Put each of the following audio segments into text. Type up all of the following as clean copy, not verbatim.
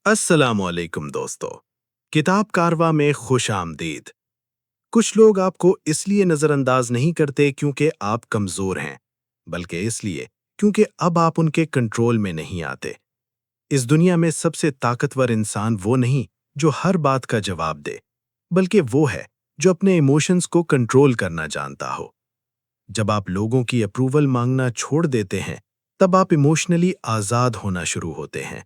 अस्सलामुअलैकुम दोस्तों। किताब कारवा में खुश आमदीद। कुछ लोग आपको इसलिए नज़रअंदाज नहीं करते क्योंकि आप कमज़ोर हैं, बल्कि इसलिए क्योंकि अब आप उनके कंट्रोल में नहीं आते। इस दुनिया में सबसे ताकतवर इंसान वो नहीं जो हर बात का जवाब दे, बल्कि वो है जो अपने इमोशंस को कंट्रोल करना जानता हो। जब आप लोगों की अप्रूवल मांगना छोड़ देते हैं, तब आप इमोशनली आज़ाद होना शुरू होते हैं।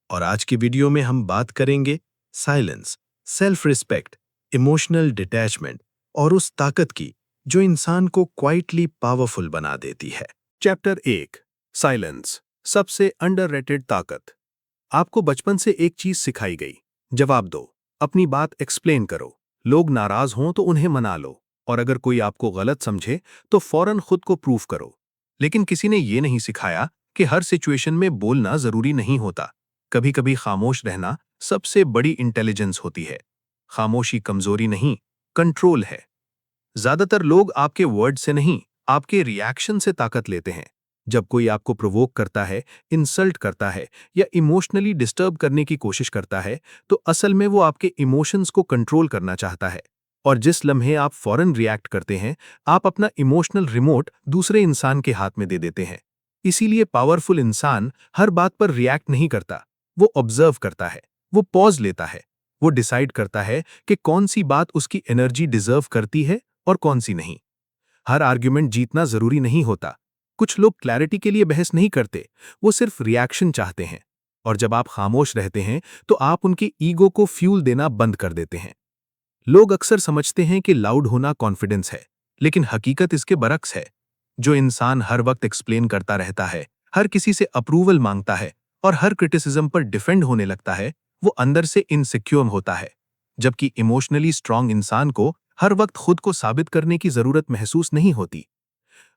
और आज की वीडियो में हम बात करेंगे silence, self respect, emotional detachment और उस ताकत की जो इंसान को क्वाइटली पावरफुल बना देती है। चैप्टर 1 साइलेंस सबसे अंडररेटेड ताकत। आपको बचपन से एक चीज सिखाई गई, जवाब दो, अपनी बात एक्सप्लेन करो। लोग नाराज हों तो उन्हें मना लो, और अगर कोई आपको गलत समझे तो फौरन खुद को प्रूफ करो। लेकिन किसी ने यह नहीं सिखाया कि हर सिचुएशन में बोलना जरूरी नहीं होता। कभी कभी खामोश रहना सबसे बड़ी इंटेलिजेंस होती है। खामोशी कमजोरी नहीं, कंट्रोल है। ज्यादातर लोग आपके वर्ड से नहीं, आपके रिएक्शन से ताकत लेते हैं। जब कोई आपको प्रोवोक करता है, इंसल्ट करता है या इमोशनली डिस्टर्ब करने की कोशिश करता है, तो असल में वो आपके इमोशंस को कंट्रोल करना चाहता है। और जिस लम्हे आप फौरन रिएक्ट करते हैं, आप अपना इमोशनल रिमोट दूसरे इंसान के हाथ में दे देते हैं। इसीलिए पावरफुल इंसान हर बात पर रिएक्ट नहीं करता, वो ऑब्जर्व करता है, वो पॉज लेता है, वो डिसाइड करता है कि कौन सी बात उसकी एनर्जी डिजर्व करती है और कौन सी नहीं। हर आर्ग्यूमेंट जीतना जरूरी नहीं होता। कुछ लोग क्लैरिटी के लिए बहस नहीं करते, वो सिर्फ रिएक्शन चाहते हैं। और जब आप खामोश रहते हैं तो आप उनके ईगो को फ्यूल देना बंद कर देते हैं। लोग अक्सर समझते हैं कि लाउड होना कॉन्फिडेंस है, लेकिन हकीकत इसके बरक्स है। जो इंसान हर वक्त एक्सप्लेन करता रहता है, हर किसी से अप्रूवल मांगता है और हर क्रिटिसिज्म पर डिफेंड होने लगता है, वो अंदर से इनसिक्योर होता है। जबकि इमोशनली स्ट्रांग इंसान को हर वक्त खुद को साबित करने की जरूरत महसूस नहीं होती।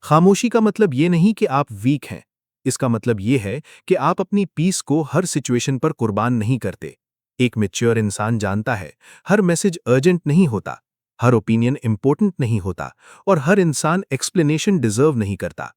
खामोशी का मतलब ये नहीं कि आप वीक हैं। इसका मतलब ये है कि आप अपनी पीस को हर सिचुएशन पर कुर्बान नहीं करते। एक मैच्योर इंसान जानता है, हर मैसेज अर्जेंट नहीं होता, हर ओपिनियन इंपॉर्टेंट नहीं होता और हर इंसान एक्सप्लेनेशन डिजर्व नहीं करता।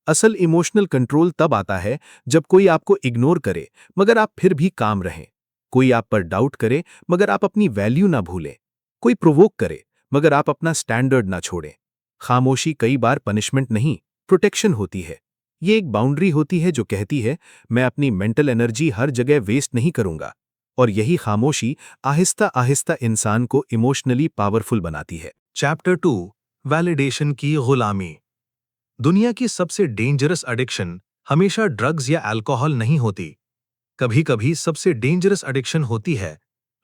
असल इमोशनल कंट्रोल तब आता है जब कोई आपको इग्नोर करे मगर आप फिर भी काम रहें। कोई आप पर डाउट करे मगर आप अपनी वैल्यू ना भूलें। कोई प्रोवोक करे मगर आप अपना स्टैंडर्ड ना छोड़ें। खामोशी कई बार पनिशमेंट नहीं, प्रोटेक्शन होती है। ये एक बाउंड्री होती है जो कहती है, मैं अपनी मेंटल एनर्जी हर जगह वेस्ट नहीं करूंगा। और यही खामोशी आहिस्ता आहिस्ता इंसान को इमोशनली पावरफुल बनाती है। चैप्टर 2 वैलिडेशन की गुलामी। दुनिया की सबसे डेंजरस एडिक्शन हमेशा ड्रग्स या अल्कोहल नहीं होती। कभी कभी सबसे डेंजरस एडिक्शन होती है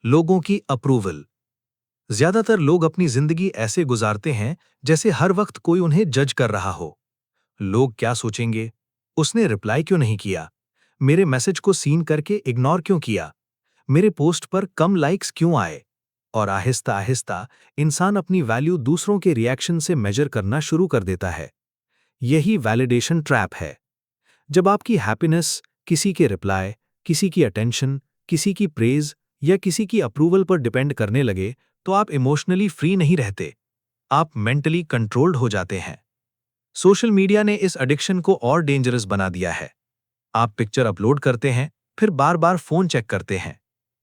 लोगों की अप्रूवल। ज्यादातर लोग अपनी जिंदगी ऐसे गुजारते हैं जैसे हर वक्त कोई उन्हें जज कर रहा हो। लोग क्या सोचेंगे, उसने रिप्लाई क्यों नहीं किया, मेरे मैसेज को सीन करके इग्नोर क्यों किया, मेरे पोस्ट पर कम लाइक्स क्यों आए। और आहिस्ता आहिस्ता इंसान अपनी वैल्यू दूसरों के रिएक्शन से मेजर करना शुरू कर देता है। यही वैलिडेशन ट्रैप है। जब आपकी हैप्पीनेस किसी के रिप्लाई, किसी की अटेंशन, किसी की प्रेज या किसी की अप्रूवल पर डिपेंड करने लगे, तो आप इमोशनली फ्री नहीं रहते, आप मेंटली कंट्रोल्ड हो जाते हैं। सोशल मीडिया ने इस एडिक्शन को और डेंजरस बना दिया है। आप पिक्चर अपलोड करते हैं, फिर बार बार फोन चेक करते हैं,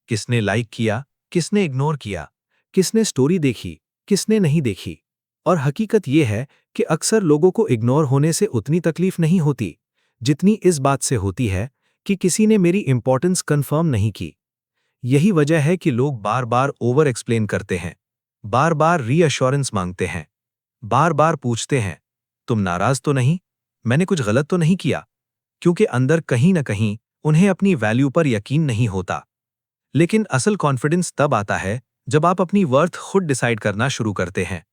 किसने लाइक किया, किसने इग्नोर किया, किसने स्टोरी देखी, किसने नहीं देखी। और हकीकत यह है कि अक्सर लोगों को इग्नोर होने से उतनी तकलीफ नहीं होती जितनी इस बात से होती है कि किसी ने मेरी इंपॉर्टेंस कंफर्म नहीं की। यही वजह है कि लोग बार बार ओवर एक्सप्लेन करते हैं, बार बार रीअश्योरेंस मांगते हैं, बार बार पूछते हैं, तुम नाराज तो नहीं, मैंने कुछ गलत तो नहीं किया, क्योंकि अंदर कहीं ना कहीं उन्हें अपनी वैल्यू पर यकीन नहीं होता। लेकिन असल कॉन्फिडेंस तब आता है जब आप अपनी वर्थ खुद डिसाइड करना शुरू करते हैं।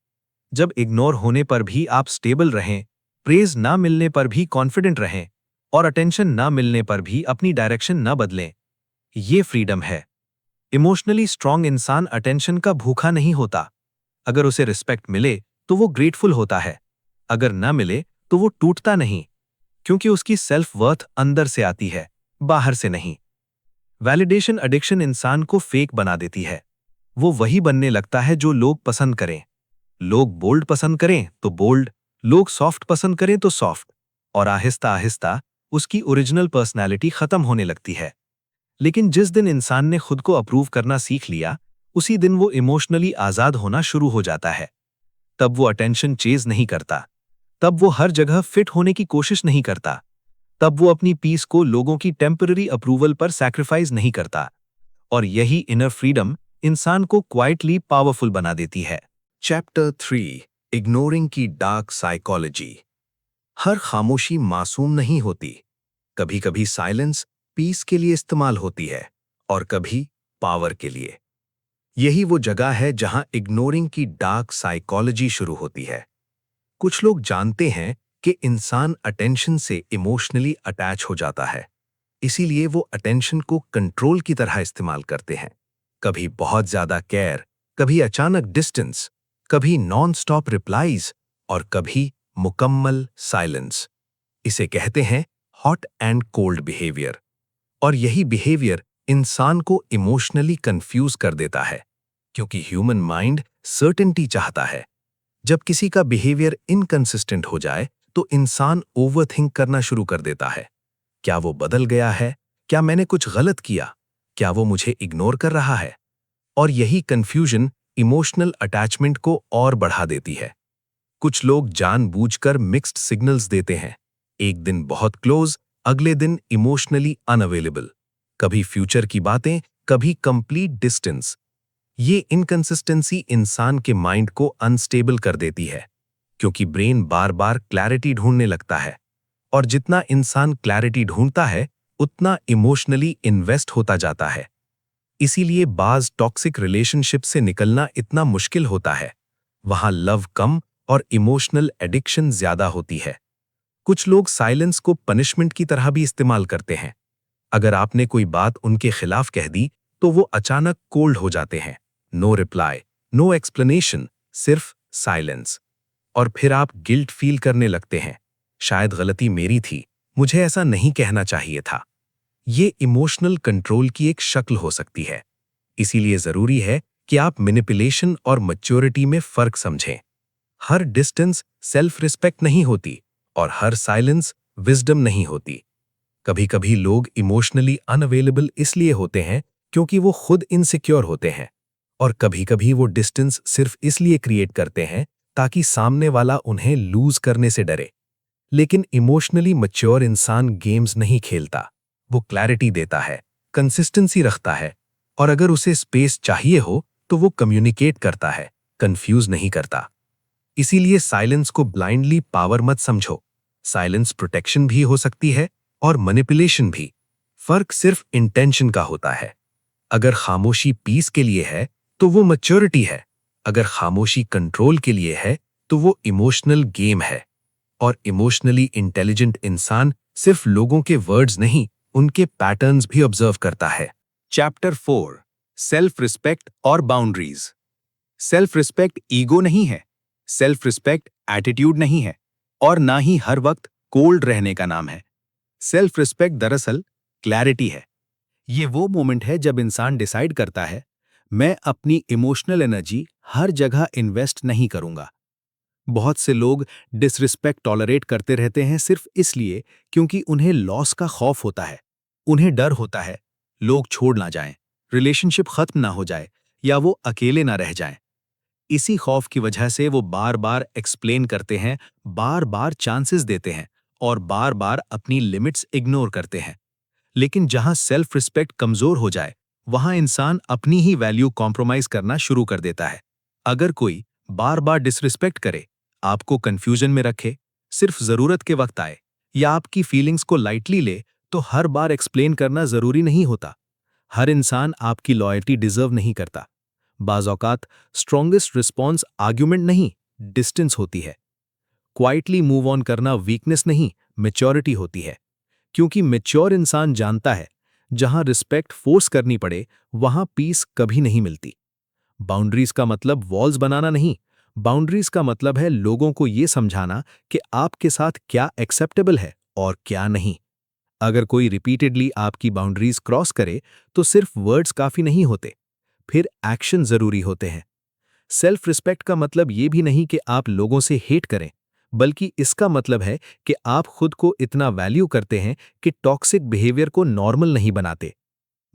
जब इग्नोर होने पर भी आप स्टेबल रहें, प्रेज ना मिलने पर भी कॉन्फिडेंट रहें और अटेंशन ना मिलने पर भी अपनी डायरेक्शन ना बदलें। ये फ्रीडम है। इमोशनली स्ट्रांग इंसान अटेंशन का भूखा नहीं होता। अगर उसे रिस्पेक्ट मिले तो वो ग्रेटफुल होता है, अगर ना मिले तो वो टूटता नहीं, क्योंकि उसकी सेल्फ वर्थ अंदर से आती है, बाहर से नहीं। वैलिडेशन एडिक्शन इंसान को फेक बना देती है। वो वही बनने लगता है जो लोग पसंद करें। लोग बोल्ड पसंद करें तो बोल्ड, लोग सॉफ्ट पसंद करें तो सॉफ्ट, और आहिस्ता आहिस्ता उसकी ओरिजिनल पर्सनैलिटी खत्म होने लगती है। लेकिन जिस दिन इंसान ने खुद को अप्रूव करना सीख लिया, उसी दिन वो इमोशनली आजाद होना शुरू हो जाता है। तब वो अटेंशन चेज नहीं करता, तब वो हर जगह फिट होने की कोशिश नहीं करता, तब वो अपनी पीस को लोगों की टेम्पररी अप्रूवल पर सैक्रिफाइस नहीं करता। और यही इनर फ्रीडम इंसान को क्वाइटली पावरफुल बना देती है। चैप्टर 3, इग्नोरिंग की डार्क साइकोलॉजी। हर खामोशी मासूम नहीं होती। कभी कभी साइलेंस पीस के लिए इस्तेमाल होती है और कभी पावर के लिए। यही वो जगह है जहां इग्नोरिंग की डार्क साइकोलॉजी शुरू होती है। कुछ लोग जानते हैं कि इंसान अटेंशन से इमोशनली अटैच हो जाता है, इसीलिए वो अटेंशन को कंट्रोल की तरह इस्तेमाल करते हैं। कभी बहुत ज्यादा केयर, कभी अचानक डिस्टेंस, कभी नॉन स्टॉप रिप्लाईज और कभी मुकम्मल साइलेंस। इसे कहते हैं हॉट एंड कोल्ड बिहेवियर। और यही बिहेवियर इंसान को इमोशनली कंफ्यूज कर देता है, क्योंकि ह्यूमन माइंड सर्टेनिटी चाहता है। जब किसी का बिहेवियर इनकंसिस्टेंट हो जाए तो इंसान ओवरथिंक करना शुरू कर देता है। क्या वो बदल गया है? क्या मैंने कुछ गलत किया? क्या वो मुझे इग्नोर कर रहा है? और यही कंफ्यूजन इमोशनल अटैचमेंट को और बढ़ा देती है। कुछ लोग जानबूझकर मिक्स्ड सिग्नल्स देते हैं। एक दिन बहुत क्लोज, अगले दिन इमोशनली अनअवेलेबल। कभी फ्यूचर की बातें, कभी कंप्लीट डिस्टेंस। ये इनकंसिस्टेंसी इंसान के माइंड को अनस्टेबल कर देती है, क्योंकि ब्रेन बार बार क्लैरिटी ढूंढने लगता है। और जितना इंसान क्लैरिटी ढूंढता है, उतना इमोशनली इन्वेस्ट होता जाता है। इसीलिए बाज टॉक्सिक रिलेशनशिप से निकलना इतना मुश्किल होता है। वहां लव कम और इमोशनल एडिक्शन ज्यादा होती है। कुछ लोग साइलेंस को पनिशमेंट की तरह भी इस्तेमाल करते हैं। अगर आपने कोई बात उनके खिलाफ कह दी, तो वो अचानक कोल्ड हो जाते हैं। नो रिप्लाई, नो एक्सप्लेनेशन, सिर्फ साइलेंस। और फिर आप गिल्ट फील करने लगते हैं। शायद गलती मेरी थी, मुझे ऐसा नहीं कहना चाहिए था। ये इमोशनल कंट्रोल की एक शक्ल हो सकती है। इसीलिए जरूरी है कि आप मैनिपुलेशन और मैच्योरिटी में फर्क समझें। हर डिस्टेंस सेल्फ रिस्पेक्ट नहीं होती और हर साइलेंस विजडम नहीं होती। कभी कभी लोग इमोशनली अनअवेलेबल इसलिए होते हैं क्योंकि वो खुद इनसिक्योर होते हैं, और कभी कभी वो डिस्टेंस सिर्फ इसलिए क्रिएट करते हैं ताकि सामने वाला उन्हें लूज करने से डरे। लेकिन इमोशनली मैच्योर इंसान गेम्स नहीं खेलता। वो क्लैरिटी देता है, कंसिस्टेंसी रखता है, और अगर उसे स्पेस चाहिए हो तो वो कम्युनिकेट करता है, कंफ्यूज नहीं करता। इसीलिए साइलेंस को ब्लाइंडली पावर मत समझो। साइलेंस प्रोटेक्शन भी हो सकती है और मैनिपुलेशन भी। फर्क सिर्फ इंटेंशन का होता है। अगर खामोशी पीस के लिए है तो वो मैच्योरिटी है। अगर खामोशी कंट्रोल के लिए है तो वो इमोशनल गेम है। और इमोशनली इंटेलिजेंट इंसान सिर्फ लोगों के वर्ड्स नहीं, उनके पैटर्न्स भी ऑब्जर्व करता है। चैप्टर 4, सेल्फ रिस्पेक्ट और बाउंड्रीज। सेल्फ रिस्पेक्ट ईगो नहीं है, सेल्फ रिस्पेक्ट एटीट्यूड नहीं है, और ना ही हर वक्त कोल्ड रहने का नाम है। सेल्फ रिस्पेक्ट दरअसल क्लैरिटी है। ये वो मोमेंट है जब इंसान डिसाइड करता है, मैं अपनी इमोशनल एनर्जी हर जगह इन्वेस्ट नहीं करूंगा। बहुत से लोग डिसरिस्पेक्ट टॉलरेट करते रहते हैं सिर्फ इसलिए क्योंकि उन्हें लॉस का खौफ होता है। उन्हें डर होता है लोग छोड़ ना जाएं, रिलेशनशिप खत्म ना हो जाए, या वो अकेले ना रह जाएं। इसी खौफ की वजह से वो बार बार एक्सप्लेन करते हैं, बार बार चांसेस देते हैं, और बार बार अपनी लिमिट्स इग्नोर करते हैं। लेकिन जहां सेल्फ रिस्पेक्ट कमजोर हो जाए, वहां इंसान अपनी ही वैल्यू कॉम्प्रोमाइज करना शुरू कर देता है। अगर कोई बार बार डिसरिस्पेक्ट करे, आपको कंफ्यूजन में रखे, सिर्फ जरूरत के वक्त आए, या आपकी फीलिंग्स को लाइटली ले, तो हर बार एक्सप्लेन करना जरूरी नहीं होता। हर इंसान आपकी लॉयल्टी डिजर्व नहीं करता। बाज़ औकात स्ट्रॉन्गेस्ट रिस्पॉन्स आर्ग्यूमेंट नहीं, डिस्टेंस होती है। क्वाइटली मूव ऑन करना वीकनेस नहीं, मैच्योरिटी होती है। क्योंकि मैच्योर इंसान जानता है, जहां रिस्पेक्ट फोर्स करनी पड़े, वहां पीस कभी नहीं मिलती। बाउंड्रीज का मतलब वॉल्स बनाना नहीं, बाउंड्रीज का मतलब है लोगों को यह समझाना कि आपके साथ क्या एक्सेप्टेबल है और क्या नहीं। अगर कोई रिपीटेडली आपकी बाउंड्रीज क्रॉस करे, तो सिर्फ वर्ड्स काफी नहीं होते, फिर एक्शन जरूरी होते हैं। सेल्फ रिस्पेक्ट का मतलब ये भी नहीं कि आप लोगों से हेट करें, बल्कि इसका मतलब है कि आप खुद को इतना वैल्यू करते हैं कि टॉक्सिक बिहेवियर को नॉर्मल नहीं बनाते।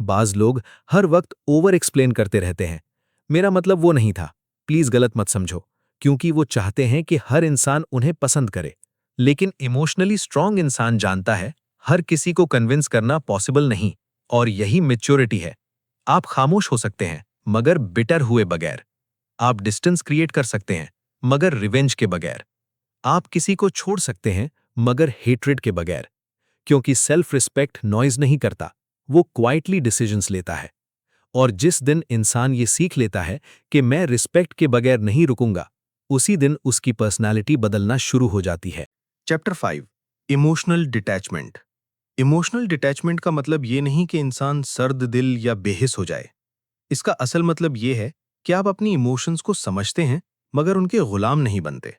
बाज लोग हर वक्त ओवर एक्सप्लेन करते रहते हैं। मेरा मतलब वो नहीं था, प्लीज गलत मत समझो, क्योंकि वो चाहते हैं कि हर इंसान उन्हें पसंद करे। लेकिन इमोशनली स्ट्रांग इंसान जानता है हर किसी को कन्विंस करना पॉसिबल नहीं, और यही मैच्योरिटी है। आप खामोश हो सकते हैं मगर बिटर हुए बगैर। आप डिस्टेंस क्रिएट कर सकते हैं मगर रिवेंज के बगैर। आप किसी को छोड़ सकते हैं मगर हेट्रेड के बगैर, क्योंकि सेल्फ रिस्पेक्ट नॉइज नहीं करता, वो क्वाइटली डिसीजंस लेता है। और जिस दिन इंसान ये सीख लेता है कि मैं रिस्पेक्ट के बगैर नहीं रुकूंगा, उसी दिन उसकी पर्सनालिटी बदलना शुरू हो जाती है। Chapter 5 emotional detachment. Emotional detachment का मतलब ये नहीं कि इंसान सर्द दिल या बेहिस हो जाए। इसका असल मतलब ये है कि आप अपनी इमोशंस को समझते हैं मगर उनके गुलाम नहीं बनते।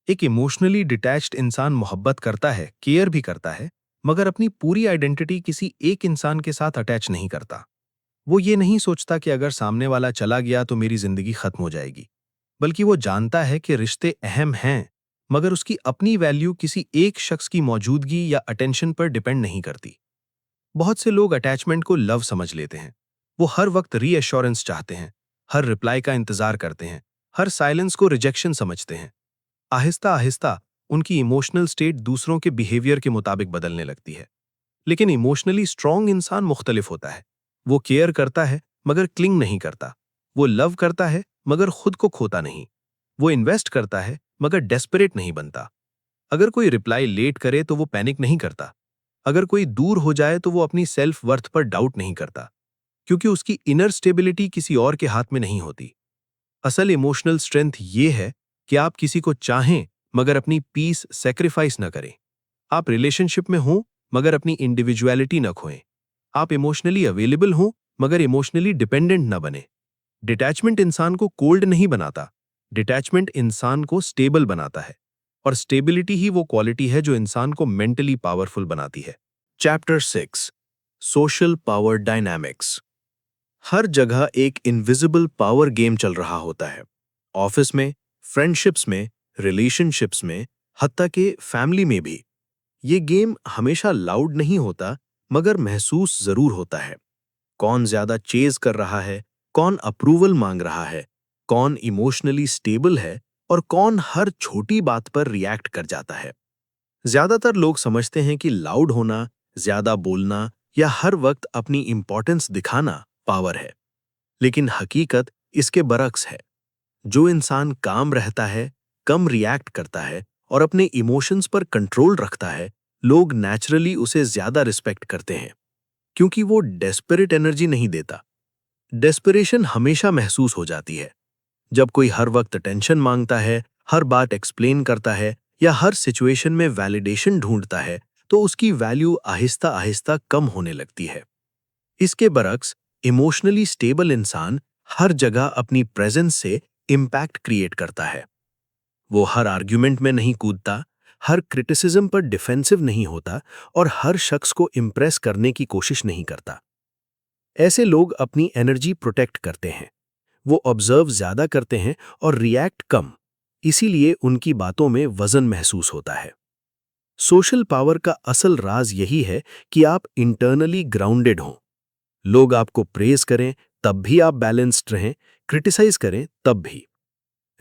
एक इमोशनली डिटैच्ड इंसान मोहब्बत करता है, केयर भी करता है, मगर अपनी पूरी आइडेंटिटी किसी एक इंसान के साथ अटैच नहीं करता। वो ये नहीं सोचता कि अगर सामने वाला चला गया तो मेरी जिंदगी खत्म हो जाएगी, बल्कि वो जानता है कि रिश्ते अहम हैं, मगर उसकी अपनी वैल्यू किसी एक शख्स की मौजूदगी या अटेंशन पर डिपेंड नहीं करती। बहुत से लोग अटैचमेंट को लव समझ लेते हैं। वो हर वक्त रीअश्योरेंस चाहते हैं, हर रिप्लाई का इंतजार करते हैं, हर साइलेंस को रिजेक्शन समझते हैं। आहिस्ता आहिस्ता उनकी इमोशनल स्टेट दूसरों के बिहेवियर के मुताबिक बदलने लगती है। लेकिन इमोशनली स्ट्रांग इंसान मुख्तलिफ होता है। वो केयर करता है मगर क्लिंग नहीं करता। वो लव करता है मगर खुद को खोता नहीं। वो इन्वेस्ट करता है मगर डेस्परेट नहीं बनता। अगर कोई रिप्लाई लेट करे तो वो पैनिक नहीं करता। अगर कोई दूर हो जाए तो वो अपनी सेल्फ वर्थ पर डाउट नहीं करता, क्योंकि उसकी इनर स्टेबिलिटी किसी और के हाथ में नहीं होती। असल इमोशनल स्ट्रेंथ ये है कि आप किसी को चाहें मगर अपनी पीस सेक्रीफाइस न करें। आप रिलेशनशिप में हों मगर अपनी इंडिविजुअलिटी न खोएं। आप इमोशनली अवेलेबल हों मगर इमोशनली डिपेंडेंट न बने। डिटैचमेंट इंसान को कोल्ड नहीं बनाता, डिटैचमेंट इंसान को स्टेबल बनाता है, और स्टेबिलिटी ही वो क्वालिटी है जो इंसान को मेंटली पावरफुल बनाती है। Chapter 6 social power dynamics. हर जगह एक इनविजिबल पावर गेम चल रहा होता है। ऑफिस में, फ्रेंडशिप्स में, रिलेशनशिप्स में, हत्ता के फैमिली में भी। ये गेम हमेशा लाउड नहीं होता मगर महसूस जरूर होता है। कौन ज्यादा चेज कर रहा है, कौन अप्रूवल मांग रहा है, कौन इमोशनली स्टेबल है, और कौन हर छोटी बात पर रिएक्ट कर जाता है। ज्यादातर लोग समझते हैं कि लाउड होना, ज्यादा बोलना या हर वक्त अपनी इंपॉर्टेंस दिखाना पावर है, लेकिन हकीकत इसके बरक्स है। जो इंसान काम रहता है, कम रिएक्ट करता है और अपने इमोशंस पर कंट्रोल रखता है, लोग नेचुरली उसे ज्यादा रिस्पेक्ट करते हैं, क्योंकि वो डेस्परेट एनर्जी नहीं देता। डेस्परेशन हमेशा महसूस हो जाती है। जब कोई हर वक्त टेंशन मांगता है, हर बात एक्सप्लेन करता है या हर सिचुएशन में वैलिडेशन ढूंढता है, तो उसकी वैल्यू आहिस्ता आहिस्ता कम होने लगती है। इसके बरक्स इमोशनली स्टेबल इंसान हर जगह अपनी प्रेजेंस से इम्पैक्ट क्रिएट करता है। वो हर आर्ग्यूमेंट में नहीं कूदता, हर क्रिटिसिज्म पर डिफेंसिव नहीं होता और हर शख्स को इम्प्रेस करने की कोशिश नहीं करता। ऐसे लोग अपनी एनर्जी प्रोटेक्ट करते हैं। वो ऑब्जर्व ज्यादा करते हैं और रिएक्ट कम, इसीलिए उनकी बातों में वजन महसूस होता है। सोशल पावर का असल राज यही है कि आप इंटरनली ग्राउंडेड हों। लोग आपको प्रेज करें तब भी आप बैलेंस्ड रहें, क्रिटिसाइज करें तब भी।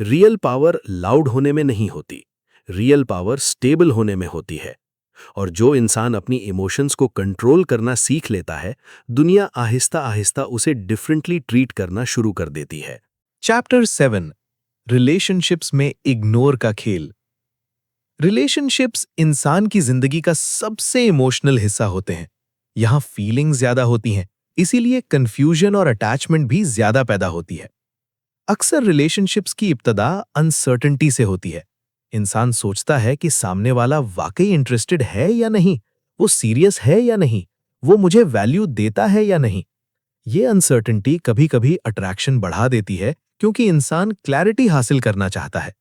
रियल पावर लाउड होने में नहीं होती, रियल पावर स्टेबल होने में होती है। और जो इंसान अपनी इमोशंस को कंट्रोल करना सीख लेता है, दुनिया आहिस्ता आहिस्ता उसे डिफरेंटली ट्रीट करना शुरू कर देती है। चैप्टर 7 रिलेशनशिप्स में इग्नोर का खेल। रिलेशनशिप्स इंसान की जिंदगी का सबसे इमोशनल हिस्सा होते हैं। यहाँ फीलिंग्स ज्यादा होती हैं, इसीलिए कंफ्यूजन और अटैचमेंट भी ज्यादा पैदा होती है। अक्सर रिलेशनशिप्स की इब्तदा अनसर्टेनिटी से होती है। इंसान सोचता है कि सामने वाला वाकई इंटरेस्टेड है या नहीं, वो सीरियस है या नहीं, वो मुझे वैल्यू देता है या नहीं। ये अनसर्टेनिटी कभी-कभी अट्रैक्शन बढ़ा देती है, क्योंकि इंसान क्लैरिटी हासिल करना चाहता है।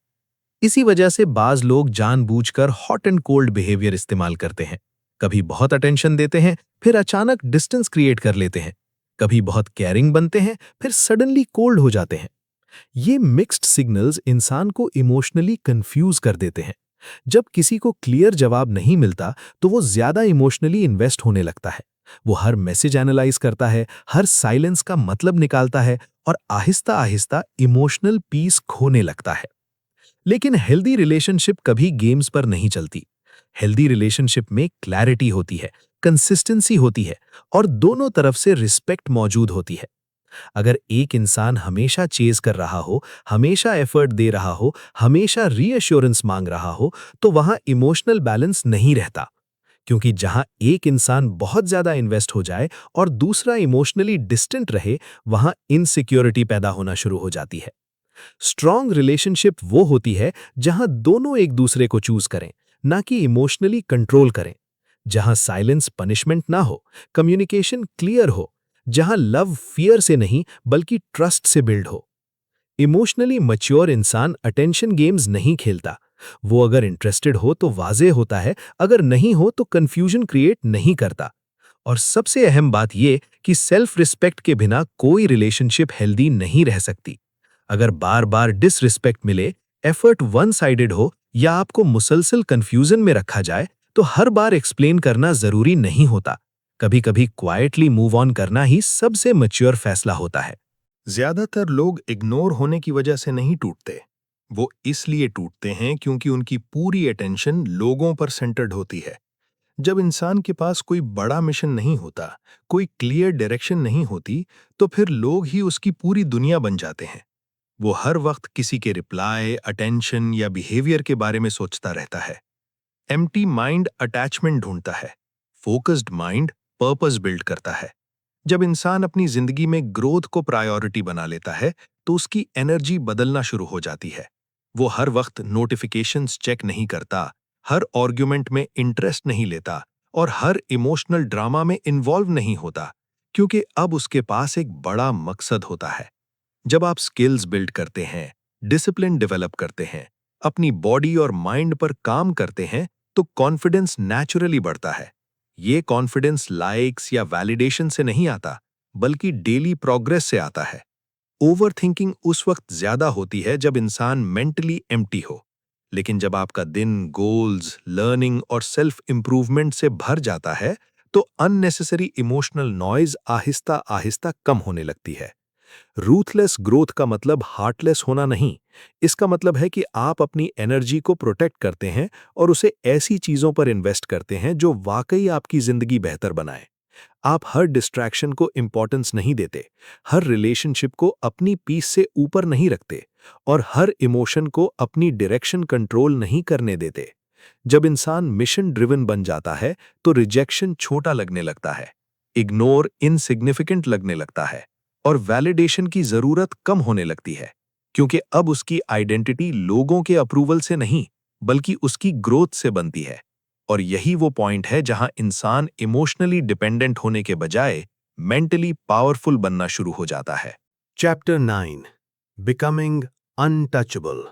इसी वजह से बाज लोग जानबूझकर हॉट एंड कोल्ड बिहेवियर इस्तेमाल करते हैं। कभी बहुत अटेंशन देते हैं, फिर अचानक डिस्टेंस क्रिएट कर लेते हैं। कभी बहुत केयरिंग बनते हैं, फिर सडनली कोल्ड हो जाते हैं। ये मिक्स्ड सिग्नल्स इंसान को इमोशनली कंफ्यूज कर देते हैं। जब किसी को क्लियर जवाब नहीं मिलता तो वो ज्यादा इमोशनली इन्वेस्ट होने लगता है, वो हर मैसेज एनालाइज करता है, हर साइलेंस का मतलब निकालता है और आहिस्ता आहिस्ता इमोशनल पीस खोने लगता है। लेकिन हेल्दी रिलेशनशिप कभी गेम्स पर नहीं चलती। हेल्दी रिलेशनशिप में क्लैरिटी होती है, कंसिस्टेंसी होती है और दोनों तरफ से रिस्पेक्ट मौजूद होती है। अगर एक इंसान हमेशा चेज कर रहा हो, हमेशा एफर्ट दे रहा हो, हमेशा रीअश्योरेंस मांग रहा हो, तो वहां इमोशनल बैलेंस नहीं रहता। क्योंकि जहां एक इंसान बहुत ज्यादा इन्वेस्ट हो जाए और दूसरा इमोशनली डिस्टेंट रहे, वहां इनसिक्योरिटी पैदा होना शुरू हो जाती है। स्ट्रॉन्ग रिलेशनशिप वो होती है जहां दोनों एक दूसरे को चूज करें, ना कि इमोशनली कंट्रोल करें। जहां साइलेंस पनिशमेंट ना हो, कम्युनिकेशन क्लियर हो, जहां लव फियर से नहीं बल्कि ट्रस्ट से बिल्ड हो। इमोशनली मैच्योर इंसान अटेंशन गेम्स नहीं खेलता। वो अगर इंटरेस्टेड हो तो वाजे होता है, अगर नहीं हो तो कंफ्यूजन क्रिएट नहीं करता। और सबसे अहम बात ये कि सेल्फ रिस्पेक्ट के बिना कोई रिलेशनशिप हेल्दी नहीं रह सकती। अगर बार बार डिसरिस्पेक्ट मिले, एफर्ट वन साइडेड हो या आपको मुसलसल कंफ्यूजन में रखा जाए, तो हर बार एक्सप्लेन करना जरूरी नहीं होता। कभी कभी क्वाइटली मूव ऑन करना ही सबसे मैच्योर फैसला होता है। ज्यादातर लोग इग्नोर होने की वजह से नहीं टूटते। वो इसलिए टूटते हैं क्योंकि उनकी पूरी अटेंशन लोगों पर सेंटर्ड होती है। जब इंसान के पास कोई बड़ा मिशन नहीं होता, कोई क्लियर डायरेक्शन नहीं होती, तो फिर लोग ही उसकी पूरी दुनिया बन जाते हैं। वो हर वक्त किसी के रिप्लाई, अटेंशन या बिहेवियर के बारे में सोचता रहता है। एम्प्टी माइंड अटैचमेंट ढूंढता है, फोकस्ड माइंड पर्पस बिल्ड करता है। जब इंसान अपनी जिंदगी में ग्रोथ को प्रायोरिटी बना लेता है, तो उसकी एनर्जी बदलना शुरू हो जाती है। वो हर वक्त नोटिफिकेशंस चेक नहीं करता, हर आर्ग्यूमेंट में इंटरेस्ट नहीं लेता और हर इमोशनल ड्रामा में इन्वॉल्व नहीं होता, क्योंकि अब उसके पास एक बड़ा मकसद होता है। जब आप स्किल्स बिल्ड करते हैं, डिसिप्लिन डेवलप करते हैं, अपनी बॉडी और माइंड पर काम करते हैं, तो कॉन्फिडेंस नेचुरली बढ़ता है। ये कॉन्फिडेंस लाइक्स या वैलिडेशन से नहीं आता, बल्कि डेली प्रोग्रेस से आता है। ओवरथिंकिंग उस वक्त ज्यादा होती है जब इंसान मेंटली एम्प्टी हो। लेकिन जब आपका दिन गोल्स, लर्निंग और सेल्फ इंप्रूवमेंट से भर जाता है, तो unnecessary emotional noise Aahista Aahista कम होने लगती है। रूथलेस ग्रोथ का मतलब हार्टलेस होना नहीं। इसका मतलब है कि आप अपनी एनर्जी को प्रोटेक्ट करते हैं और उसे ऐसी चीजों पर इन्वेस्ट करते हैं जो वाकई आपकी जिंदगी बेहतर बनाए। आप हर डिस्ट्रैक्शन को इंपॉर्टेंस नहीं देते, हर रिलेशनशिप को अपनी पीस से ऊपर नहीं रखते और हर इमोशन को अपनी डायरेक्शन कंट्रोल नहीं करने देते। जब इंसान मिशन ड्रिवन बन जाता है, तो रिजेक्शन छोटा लगने लगता है, इग्नोर इनसिग्निफिकेंट लगने लगता है और वैलिडेशन की जरूरत कम होने लगती है, क्योंकि अब उसकी आइडेंटिटी लोगों के अप्रूवल से नहीं, बल्कि उसकी ग्रोथ से बनती है। और यही वो पॉइंट है जहां इंसान इमोशनली डिपेंडेंट होने के बजाय मेंटली पावरफुल बनना शुरू हो जाता है। Chapter 9, becoming untouchable.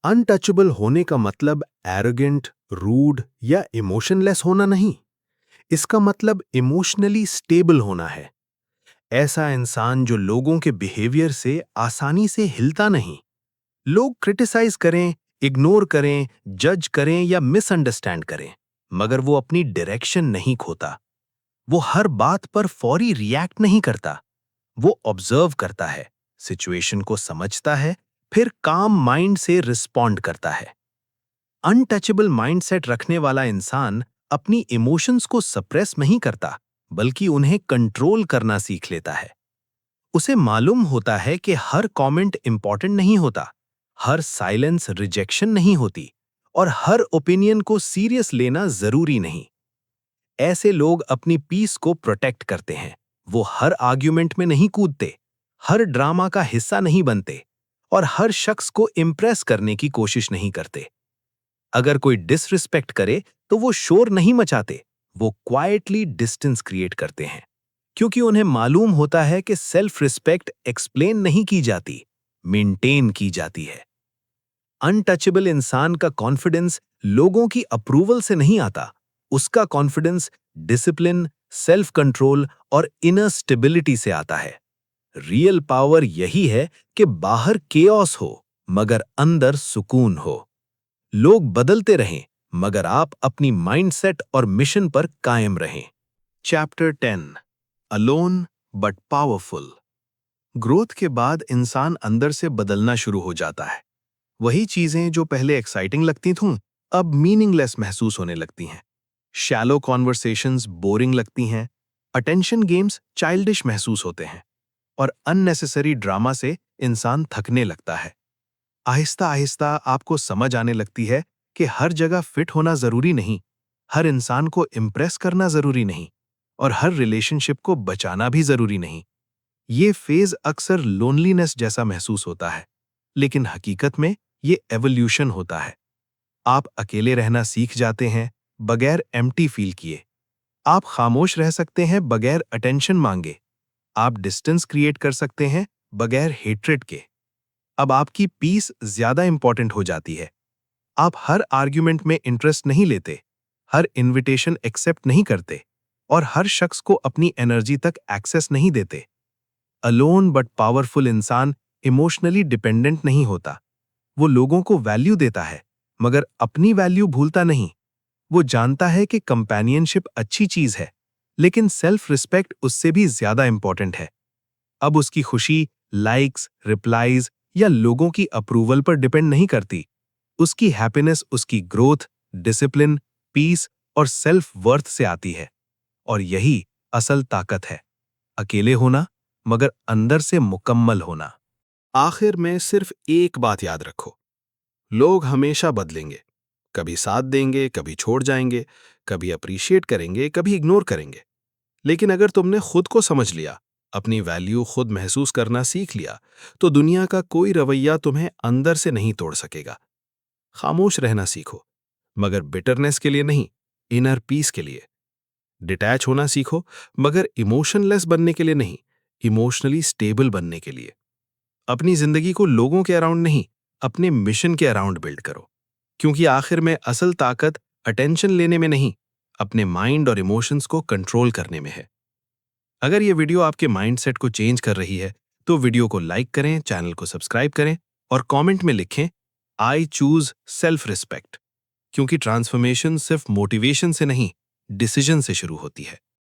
अनटचेबल होने का मतलब एरोगेंट, रूड या इमोशनलेस होना नहीं। इसका मतलब इमोशनली स्टेबल होना है। ऐसा इंसान जो लोगों के बिहेवियर से आसानी से हिलता नहीं। लोग क्रिटिसाइज करें, इग्नोर करें, जज करें या मिसअंडरस्टैंड करें, मगर वो अपनी डायरेक्शन नहीं खोता। वो हर बात पर फौरी रिएक्ट नहीं करता। वो ऑब्जर्व करता है, सिचुएशन को समझता है, फिर काम माइंड से रिस्पॉन्ड करता है। अनटचेबल माइंडसेट रखने वाला इंसान अपनी इमोशंस को सप्रेस नहीं करता, बल्कि उन्हें कंट्रोल करना सीख लेता है। उसे मालूम होता है कि हर कमेंट इंपॉर्टेंट नहीं होता, हर साइलेंस रिजेक्शन नहीं होती और हर ओपिनियन को सीरियस लेना जरूरी नहीं। ऐसे लोग अपनी पीस को प्रोटेक्ट करते हैं। वो हर आर्ग्यूमेंट में नहीं कूदते, हर ड्रामा का हिस्सा नहीं बनते और हर शख्स को इम्प्रेस करने की कोशिश नहीं करते। अगर कोई डिसरिस्पेक्ट करे तो वो शोर नहीं मचाते, वो क्वाइटली डिस्टेंस क्रिएट करते हैं, क्योंकि उन्हें मालूम होता है कि सेल्फ रिस्पेक्ट एक्सप्लेन नहीं की जाती, मेंटेन की जाती है। अनटचेबल इंसान का कॉन्फिडेंस लोगों की अप्रूवल से नहीं आता, उसका कॉन्फिडेंस डिसिप्लिन, सेल्फ कंट्रोल और इनर स्टेबिलिटी से आता है। रियल पावर यही है कि बाहर केओस हो, मगर अंदर सुकून हो। लोग बदलते रहें, मगर आप अपनी माइंडसेट और मिशन पर कायम रहें। Chapter 10 alone but powerful. Growth के बाद इंसान अंदर से बदलना शुरू हो जाता है। वही चीजें जो पहले एक्साइटिंग लगती थीं, अब मीनिंगलेस महसूस होने लगती हैं। शैलो कॉन्वर्सेशंस बोरिंग लगती हैं, अटेंशन गेम्स चाइल्डिश महसूस होते हैं और अननेसेसरी ड्रामा से इंसान थकने लगता है। आहिस्ता आहिस्ता आपको समझ आने लगती है कि हर जगह फिट होना जरूरी नहीं, हर इंसान को इम्प्रेस करना जरूरी नहीं और हर रिलेशनशिप को बचाना भी जरूरी नहीं। ये फेज अक्सर लोनलीनेस जैसा महसूस होता है, लेकिन हकीकत में ये एवोल्यूशन होता है। आप अकेले रहना सीख जाते हैं बगैर एम्प्टी फील किए। आप खामोश रह सकते हैं बगैर अटेंशन मांगे। आप डिस्टेंस क्रिएट कर सकते हैं बगैर हेट्रेड के। अब आपकी पीस ज्यादा इंपॉर्टेंट हो जाती है। आप हर आर्ग्यूमेंट में इंटरेस्ट नहीं लेते, हर इनविटेशन एक्सेप्ट नहीं करते और हर शख्स को अपनी एनर्जी तक एक्सेस नहीं देते। अलोन बट पावरफुल इंसान इमोशनली डिपेंडेंट नहीं होता। वो लोगों को वैल्यू देता है, मगर अपनी वैल्यू भूलता नहीं। वो जानता है कि कंपेनियनशिप अच्छी चीज है, लेकिन सेल्फ रिस्पेक्ट उससे भी ज्यादा इंपॉर्टेंट है। अब उसकी खुशी लाइक्स, रिप्लाईज या लोगों की अप्रूवल पर डिपेंड नहीं करती। उसकी हैप्पीनेस उसकी ग्रोथ, डिसिप्लिन, पीस और सेल्फ वर्थ से आती है। और यही असल ताकत है, अकेले होना मगर अंदर से मुकम्मल होना। आखिर में सिर्फ एक बात याद रखो, लोग हमेशा बदलेंगे। कभी साथ देंगे, कभी छोड़ जाएंगे, कभी अप्रिशिएट करेंगे, कभी इग्नोर करेंगे। लेकिन अगर तुमने खुद को समझ लिया, अपनी वैल्यू खुद महसूस करना सीख लिया, तो दुनिया का कोई रवैया तुम्हें अंदर से नहीं तोड़ सकेगा। खामोश रहना सीखो, मगर बिटरनेस के लिए नहीं, इनर पीस के लिए। डिटैच होना सीखो, मगर इमोशनलेस बनने के लिए नहीं, इमोशनली स्टेबल बनने के लिए। अपनी जिंदगी को लोगों के अराउंड नहीं, अपने मिशन के अराउंड बिल्ड करो, क्योंकि आखिर में असल ताकत अटेंशन लेने में नहीं, अपने माइंड और इमोशंस को कंट्रोल करने में है। अगर ये वीडियो आपके माइंडसेट को चेंज कर रही है, तो वीडियो को लाइक करें, चैनल को सब्सक्राइब करें और कमेंट में लिखें आई चूज सेल्फ रिस्पेक्ट, क्योंकि ट्रांसफॉर्मेशन सिर्फ मोटिवेशन से नहीं, डिसीजन से शुरू होती है।